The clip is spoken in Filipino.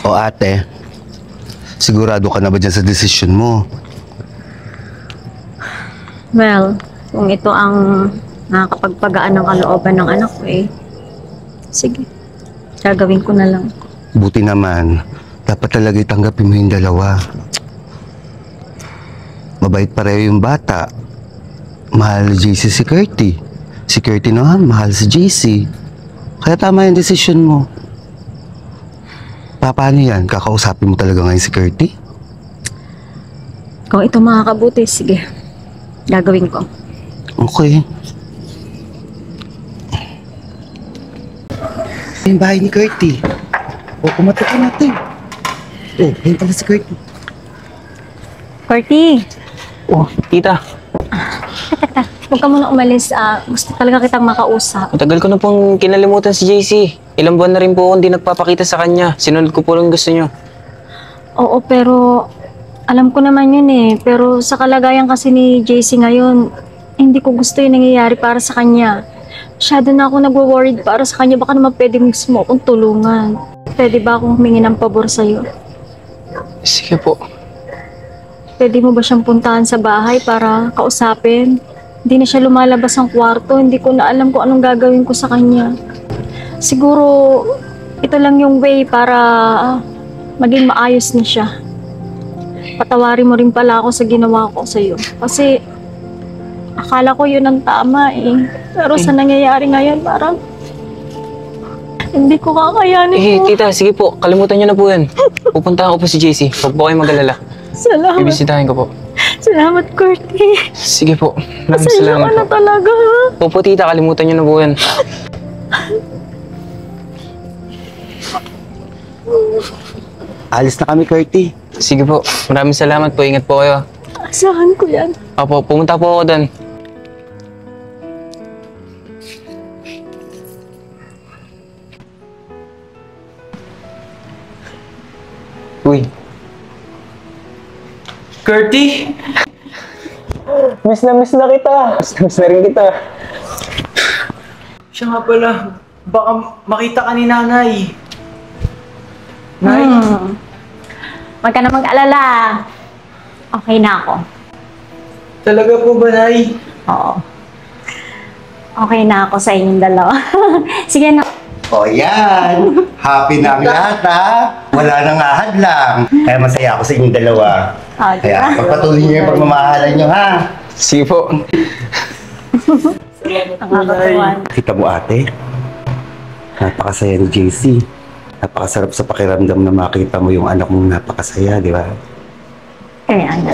O ate, sigurado ka na ba dyan sa desisyon mo? Well, kung ito ang nakakapagpagaan ng kalooban ng anak ko sige, gagawin ko na lang. Buti naman, dapat talaga itanggapin mo yung dalawa. Mabait pareho yung bata. Mahal ni JC si Curty. Si Curty naman, mahal si JC. Kaya tama yung desisyon mo. Paano yan? Kakausapin mo talaga ngayon si Curty? Kung ito makakabuti, sige, gagawin ko. Okay. Yung bahay ni Curty. O, pumatok ka natin. O, yun pala si Curty. Curty! Oh, tita. Huwag ka muna umalis. Gusto talaga kitang makausap. Matagal ko na pong kinalimutan si JC. Ilang buwan na rin po akong hindi nagpapakita sa kanya. Sinunod ko po lang gusto niyo. Oo, pero alam ko naman yun Pero sa kalagayan kasi ni JC ngayon, hindi ko gusto yung nangyayari para sa kanya. Masyado na ako nagwo-worried para sa kanya. Baka naman pwede mo akong tulungan. Pwede ba akong humingi ng pabor sa'yo? Sige po. Pwede mo ba siyang puntahan sa bahay para kausapin? Hindi na siya lumalabas ng kwarto. Hindi ko na alam kung anong gagawin ko sa kanya. Siguro, ito lang yung way para maging maayos na siya. Patawarin mo rin pala ako sa ginawa ko sa'yo. Kasi, akala ko yun ang tama Pero sa nangyayari ngayon, parang hindi ko kakayanin mo. Tita, sige po. Kalimutan niyo na po yan. Pupuntahan ko po si JC. Huwag po kayong mag-alala. Salamat. Bibisitahin ko po. Salamat, Curty. Sige po. Maraming Pasensya salamat ka na po. talaga, ha? Opo, tita. Kalimutan niyo na po yan. Alis na kami, Curty. Sige po. Maraming salamat po. Ingat po kayo. Asahan ko yan. Opo, pumunta po ako doon. Uy. Curty! Miss na kita. Miss na rin kita. Siya nga pala, baka makita ka ni nanay. Nay? Huwag ka na mag-alala. Okay na ako. Talaga po ba, Nay? Oo. Okay na ako sa inyong dalawa. Sige na. O yan! Happy na ang lahat, ha? Wala nang ahadlang. Kaya masaya ako sa inyong dalawa. Diba? Kaya pagpatuloy niyo yung pagmamahalan niyo, ha? Sige po. Nakakatuwan. Kita mo, ate? Napakasaya ni JC. Napakasarap sa pakiramdam na makita mo yung anak mong napakasaya, di ba? Kaya nga.